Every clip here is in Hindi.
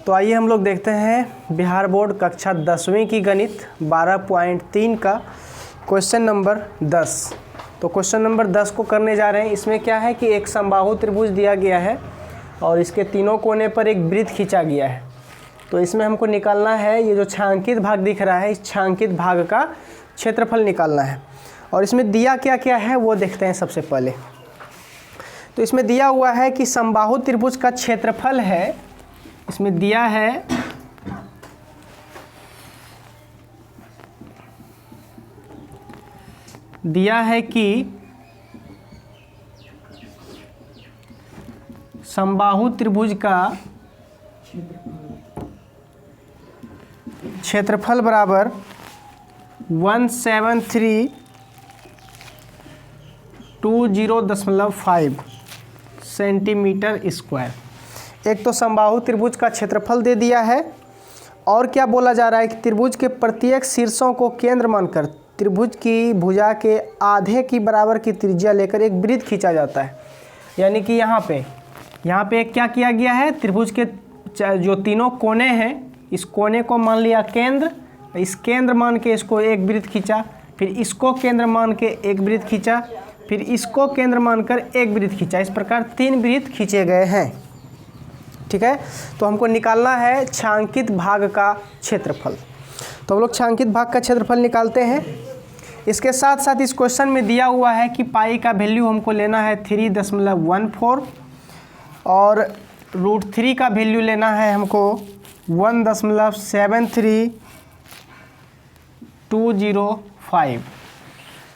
तो आइए हम लोग देखते हैं बिहार बोर्ड कक्षा 10वीं की गणित 12.3 का क्वेश्चन नंबर 10। तो क्वेश्चन नंबर 10 को करने जा रहे हैं। इसमें क्या है कि एक समबाहु त्रिभुज दिया गया है और इसके तीनों कोने पर एक वृत्त खींचा गया है। तो इसमें हमको निकालना है, ये जो छायांकित भाग दिख रहा है, इस छायांकित भाग का क्षेत्रफल निकालना है। और इसमें दिया क्या क्या है वो देखते हैं सबसे पहले। तो इसमें दिया हुआ है कि समबाहु त्रिभुज का क्षेत्रफल है, इसमें दिया है कि समबाहु त्रिभुज का क्षेत्रफल बराबर 17320.5 सेंटीमीटर स्क्वायर। एक तो समबाहु त्रिभुज का क्षेत्रफल दे दिया है और क्या बोला जा रहा है कि त्रिभुज के प्रत्येक शीर्षों को केंद्र मानकर त्रिभुज की भुजा के आधे की बराबर की त्रिज्या लेकर एक वृत्त खींचा जाता है। यानी कि यहाँ पे क्या किया गया है, त्रिभुज के जो तीनों कोने हैं, इस कोने को मान लिया केंद्र, इस केंद्र मान के इसको एक वृत्त खींचा, फिर इसको केंद्र मान के एक वृत्त खींचा, फिर इसको केंद्र मानकर एक वृत्त खींचा। इस प्रकार 3 वृत्त खींचे गए हैं। ठीक है, तो हमको निकालना है छायांकित भाग का क्षेत्रफल। तो हम लोग छायांकित भाग का क्षेत्रफल निकालते हैं। इसके साथ साथ इस क्वेश्चन में दिया हुआ है कि पाई का वैल्यू हमको लेना है 3.14 और √3 का वैल्यू लेना है हमको 1.73205।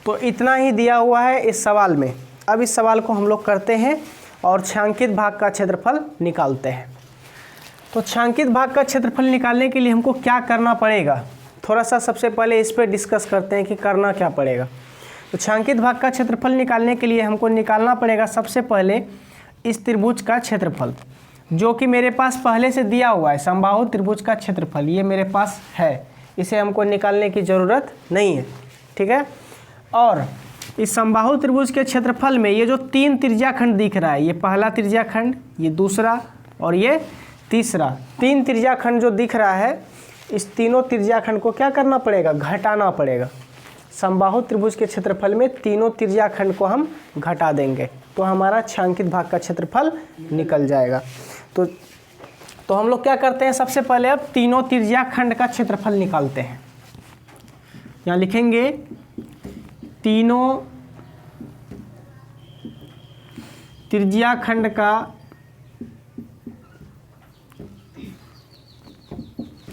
तो इतना ही दिया हुआ है इस सवाल में। अब इस सवाल को हम लोग करते हैं और छायांकित भाग का क्षेत्रफल निकालते हैं। तो छायांकित भाग का क्षेत्रफल निकालने के लिए हमको क्या करना पड़ेगा, थोड़ा सा सबसे पहले इस पर डिस्कस करते हैं कि करना क्या पड़ेगा। तो छायांकित भाग का क्षेत्रफल निकालने के लिए हमको निकालना पड़ेगा सबसे पहले इस त्रिभुज का क्षेत्रफल, जो कि मेरे पास पहले से दिया हुआ है। समबाहु त्रिभुज का क्षेत्रफल ये मेरे पास है, इसे हमको निकालने की ज़रूरत नहीं है। ठीक है, और इस समबाहु त्रिभुज के क्षेत्रफल में ये जो 3 त्रिज्याखंड दिख रहा है, ये पहला त्रिज्याखंड, ये दूसरा और ये तीसरा, 3 त्रिज्याखंड जो दिख रहा है, इस तीनों त्रिज्याखंड को क्या करना पड़ेगा, घटाना पड़ेगा। समबाहु त्रिभुज के क्षेत्रफल में तीनों त्रिज्याखंड को हम घटा देंगे तो हमारा छायांकित भाग का क्षेत्रफल निकल जाएगा। तो हम लोग क्या करते हैं, सबसे पहले अब तीनों त्रिज्याखंड का क्षेत्रफल निकालते हैं। यहाँ लिखेंगे तीनों त्रिज्याखंड का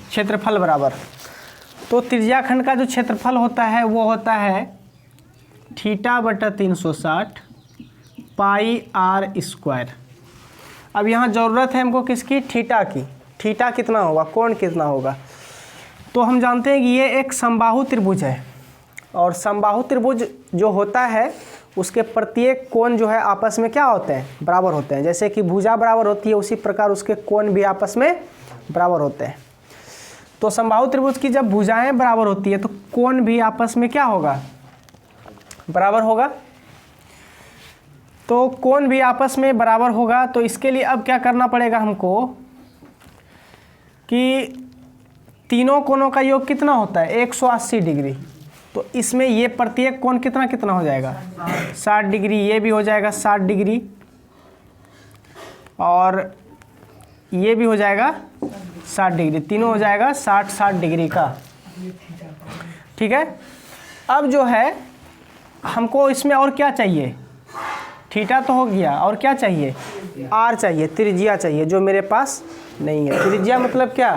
क्षेत्रफल बराबर, तो त्रिज्याखंड का जो क्षेत्रफल होता है वो होता है θ/360 πr²। अब यहाँ ज़रूरत है हमको किसकी, थीटा की। थीटा कितना होगा, कोण कितना होगा। तो हम जानते हैं कि ये एक समबाहु त्रिभुज है और समबाहु त्रिभुज जो होता है उसके प्रत्येक कोण जो है आपस में क्या होते हैं, बराबर होते हैं। जैसे कि भुजा बराबर होती है उसी प्रकार उसके कोण भी आपस में बराबर होते हैं। तो समबाहु त्रिभुज की जब भुजाएं बराबर होती है तो कोण भी आपस में क्या होगा, बराबर होगा। तो कोण भी आपस में बराबर होगा। तो इसके लिए अब क्या करना पड़ेगा हमको कि तीनों कोणों का योग कितना होता है, 180 डिग्री। तो इसमें ये प्रत्येक कोण कितना कितना हो जाएगा, 60 डिग्री। ये भी हो जाएगा 60 डिग्री और ये भी हो जाएगा 60 डिग्री, तीनों हो जाएगा 60 डिग्री का। ठीक है, अब जो है हमको इसमें और क्या चाहिए, थीटा तो हो गया, और क्या चाहिए, आर चाहिए, त्रिज्या चाहिए, जो मेरे पास नहीं है। त्रिज्या मतलब क्या,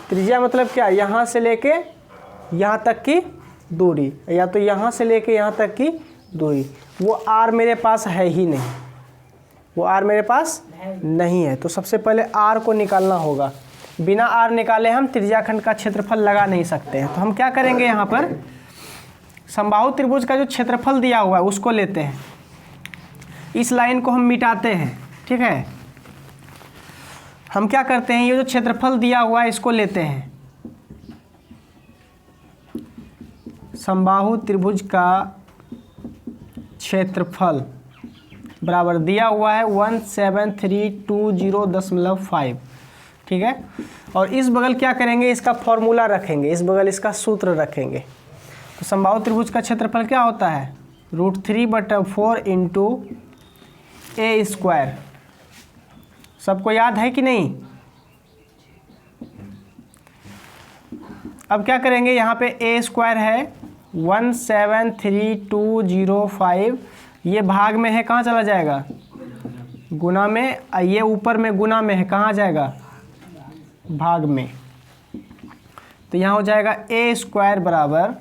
त्रिज्या मतलब क्या, यहाँ से लेके यहाँ तक की दूरी, या तो यहाँ से लेके यहाँ तक की दूरी। वो आर मेरे पास है ही नहीं, वो आर मेरे पास नहीं है। तो सबसे पहले आर को निकालना होगा। बिना आर निकाले हम त्रिज्याखंड का क्षेत्रफल लगा नहीं सकते हैं। तो हम क्या करेंगे, यहाँ पर समबाहु त्रिभुज का जो क्षेत्रफल दिया हुआ है उसको लेते हैं, इस लाइन को हम मिटाते हैं। ठीक है, हम क्या करते हैं, ये जो क्षेत्रफल दिया हुआ है इसको लेते हैं। समबाहु त्रिभुज का क्षेत्रफल बराबर दिया हुआ है 17320.5। ठीक है। और इस बगल क्या करेंगे, इसका फॉर्मूला रखेंगे, इस बगल इसका सूत्र रखेंगे। तो समबाहु त्रिभुज का क्षेत्रफल क्या होता है, √3/4 इंटू ए स्क्वायर। सबको याद है कि नहीं। अब क्या करेंगे, यहाँ पे ए स्क्वायर है 173,205, ये भाग में है, कहाँ चला जाएगा, गुना में। ये ऊपर में गुना में है, कहाँ जाएगा, भाग में। तो यहाँ हो जाएगा ए स्क्वायर बराबर,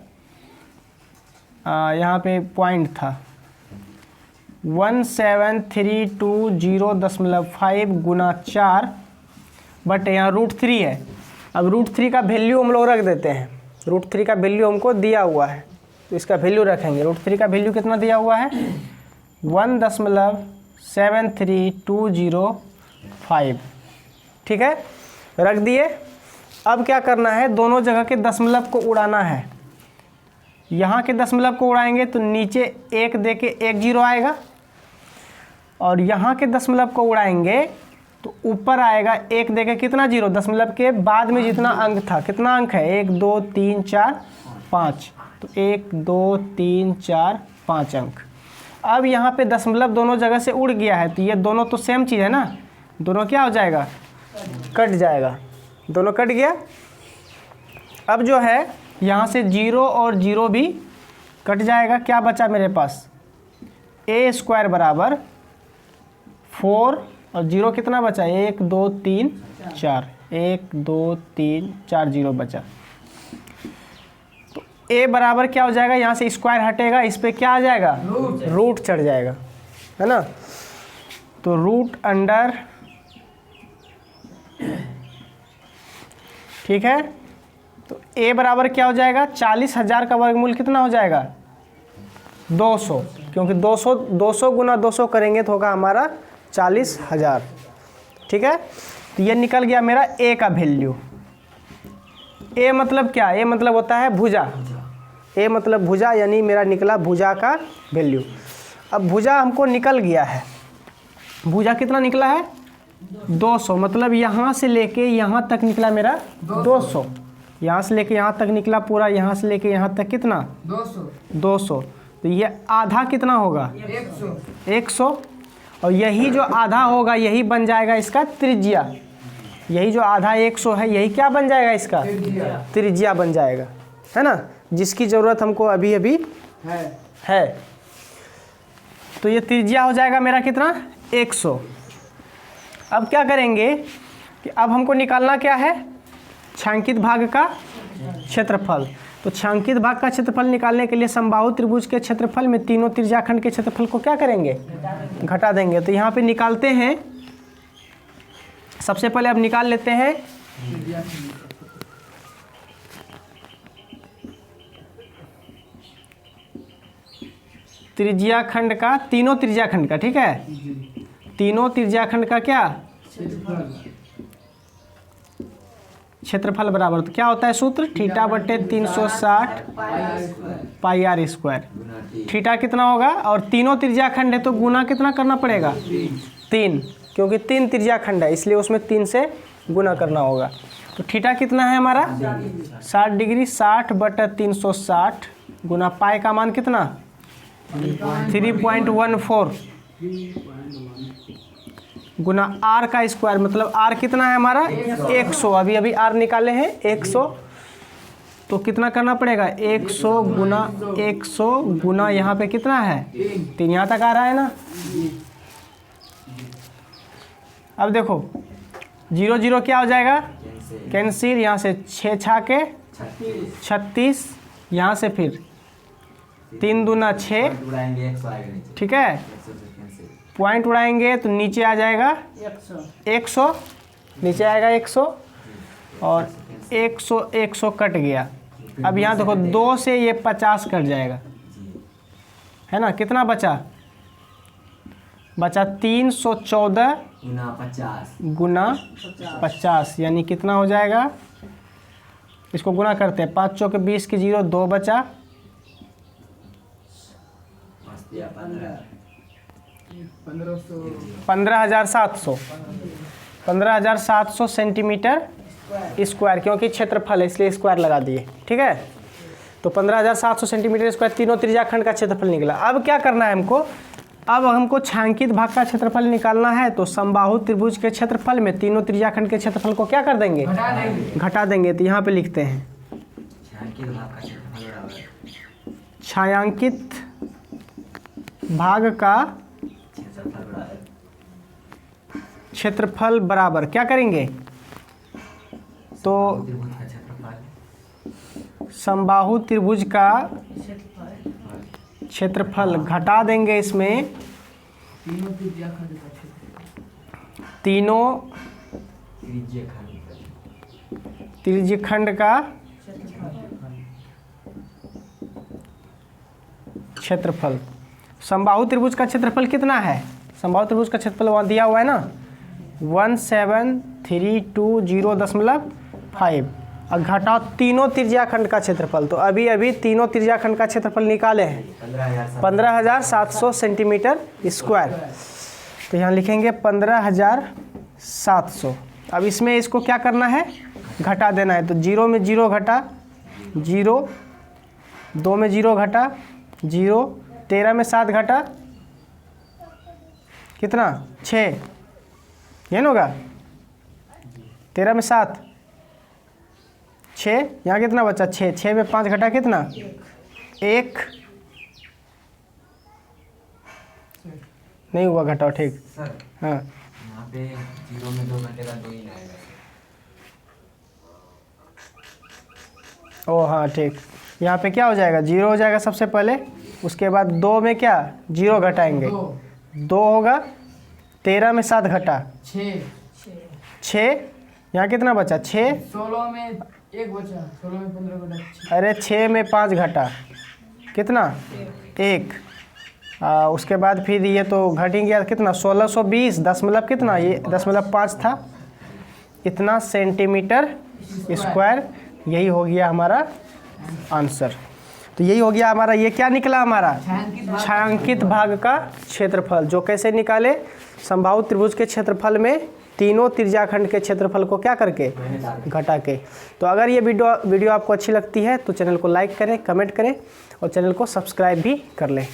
यहाँ पे पॉइंट था 173,205 गुना 4 बट यहाँ √3 है। अब √3 का वैल्यू हम लोग रख देते हैं, √3 का वैल्यू हमको दिया हुआ है तो इसका वैल्यू रखेंगे। √3 का वैल्यू कितना दिया हुआ है, 1.73205, ठीक है, रख दिए। अब क्या करना है, दोनों जगह के दशमलव को उड़ाना है। यहाँ के दशमलव को उड़ाएंगे तो नीचे 1 दे के 1 0 आएगा, और यहाँ के दशमलव को उड़ाएंगे तो ऊपर आएगा 1 दे के कितना 0, दशमलव के बाद में जितना अंक था, कितना अंक है, 1 2 3 4 5, तो 1 2 3 4 5 अंक। अब यहाँ पे दशमलव दोनों जगह से उड़ गया है, तो ये दोनों तो सेम चीज़ है ना, दोनों क्या हो जाएगा, कट जाएगा, दोनों कट गया। अब जो है यहाँ से 0 और 0 भी कट जाएगा, क्या बचा मेरे पास, ए स्क्वायर बराबर 4 और 0 कितना बचा, 1 2 3 4, 1 2 3 4 0 बचा। तो ए बराबर क्या हो जाएगा, यहाँ से स्क्वायर हटेगा, इस पे क्या आ जाएगा, रूट चढ़ जाएगा, है ना। तो रूट अंडर, ठीक है। तो ए बराबर क्या हो जाएगा, 40,000 का वर्गमूल कितना हो जाएगा, 200, क्योंकि 200 गुना 200 करेंगे तो होगा हमारा 40,000, ठीक है। तो ये निकल गया मेरा ए का वैल्यू। ए मतलब क्या, ए मतलब होता है भुजा, ए मतलब भुजा, यानी मेरा निकला भुजा का वैल्यू। अब भुजा हमको निकल गया है, भुजा कितना निकला है, 200, मतलब यहाँ से लेके यहाँ तक निकला मेरा 200, यहाँ से लेके यहाँ तक निकला पूरा, यहाँ से लेके यहाँ तक कितना 200। तो ये आधा कितना होगा, 100, और यही जो आधा होगा यही बन जाएगा इसका त्रिज्या, यही जो आधा 100 है यही क्या बन जाएगा, इसका त्रिज्या बन जाएगा, है ना, जिसकी ज़रूरत हमको अभी अभी है। तो ये त्रिज्या हो जाएगा मेरा कितना, 100। अब क्या करेंगे कि अब हमको निकालना क्या है, छांकित भाग का क्षेत्रफल। तो छांकित भाग का क्षेत्रफल निकालने के लिए समबाहु त्रिभुज के क्षेत्रफल में तीनों त्रिज्याखंड के क्षेत्रफल को क्या करेंगे, घटा देंगे। तो यहाँ पे निकालते हैं, सबसे पहले अब निकाल लेते हैं त्रिज्याखंड का, तीनों त्रिज्याखंड का, ठीक है, तीनों त्रिज्याखंड का क्या क्षेत्रफल बराबर, तो क्या होता है सूत्र, θ/360 πr²। थीटा कितना होगा, और तीनों त्रिज्याखंड है तो गुना कितना करना पड़ेगा, 3, क्योंकि 3 त्रिज्याखंड है इसलिए उसमें 3 से गुना करना होगा। तो थीटा कितना है हमारा 60 डिग्री, 60/360 गुना पाई का मान कितना 3.14 गुना आर का स्क्वायर, मतलब आर कितना है हमारा 100, अभी अभी आर निकाले हैं 100, तो कितना करना पड़ेगा 100 गुना यहाँ पे कितना है 3, यहाँ तक आ रहा है ना। अब देखो 0 0 क्या हो जाएगा, कैंसिल, यहाँ से 6 छाके 36, यहाँ से फिर 3 दूना 6, ठीक है, पॉइंट उड़ाएंगे तो नीचे आ जाएगा 100, नीचे आएगा 100, और 100 कट गया। अब यहाँ देखो 2 से ये 50 कट जाएगा, है ना, कितना बचा 314 गुना 50, यानी कितना हो जाएगा, इसको गुना करते हैं, 5 चौके 20 की 0, 2 बचा, 15,700, 15,700 सेंटीमीटर स्क्वायर, क्योंकि क्षेत्रफल है इसलिए स्क्वायर लगा दिए। ठीक है, तो 15,700 सेंटीमीटर स्क्वायर तीनों त्रिज्याखंड का क्षेत्रफल निकला। अब क्या करना है हमको, अब हमको छायांकित भाग का क्षेत्रफल निकालना है। तो समबाहु त्रिभुज के क्षेत्रफल में तीनों त्रिज्याखंड के क्षेत्रफल को क्या कर देंगे, घटा देंगे। तो यहाँ पे लिखते हैं छायांकित भाग का क्षेत्रफल बराबर क्या करेंगे, तो समबाहु त्रिभुज का क्षेत्रफल घटा देंगे इसमें तीनों त्रिज्यखंड का क्षेत्रफल। समबाहु त्रिभुज का क्षेत्रफल कितना है, समबाहु त्रिभुज का क्षेत्रफल वहाँ दिया हुआ है ना 17,320.5 और घटाओ तीनों त्रिज्याखंड का क्षेत्रफल। तो अभी तीनों त्रिज्याखंड का क्षेत्रफल निकाले हैं 15,700 सेंटीमीटर स्क्वायर। तो यहाँ लिखेंगे 15,700। अब इसमें इसको क्या करना है, घटा देना है। तो 0 में 0 घटा 0, 2 में 0 घटा 0, 13 में 7 घटा कितना 6, ये ना होगा 13 में 7 6, यहाँ कितना बचा 6, 6 में 5 घटा कितना 1, नहीं हुआ घटाओ। ठीक सर, हाँ यहाँ पे 0 में 2 घटेगा 2 ही आएगा। ओ हाँ ठीक, यहाँ पे क्या हो जाएगा 0 हो जाएगा सबसे पहले, उसके बाद 2 में क्या 0 घटाएंगे 2 होगा, 13 में 7 घटा 6, यहाँ कितना बचा 6, 16 में 1 बचा, 16 में 15 घटा, अरे 6 में 5 घटा कितना 1, उसके बाद फिर ये तो घट ही गया कितना 1620, 10 मतलब कितना ये 10.5 था, इतना सेंटीमीटर स्क्वायर। यही हो गया हमारा आंसर। तो यही हो गया हमारा, ये क्या निकला हमारा छायांकित भाग का क्षेत्रफल। जो कैसे निकाले, समबाहु त्रिभुज के क्षेत्रफल में तीनों त्रिज्याखंड के क्षेत्रफल को क्या करके घटा के। तो अगर ये वीडियो आपको अच्छी लगती है तो चैनल को लाइक करें, कमेंट करें और चैनल को सब्सक्राइब भी कर लें।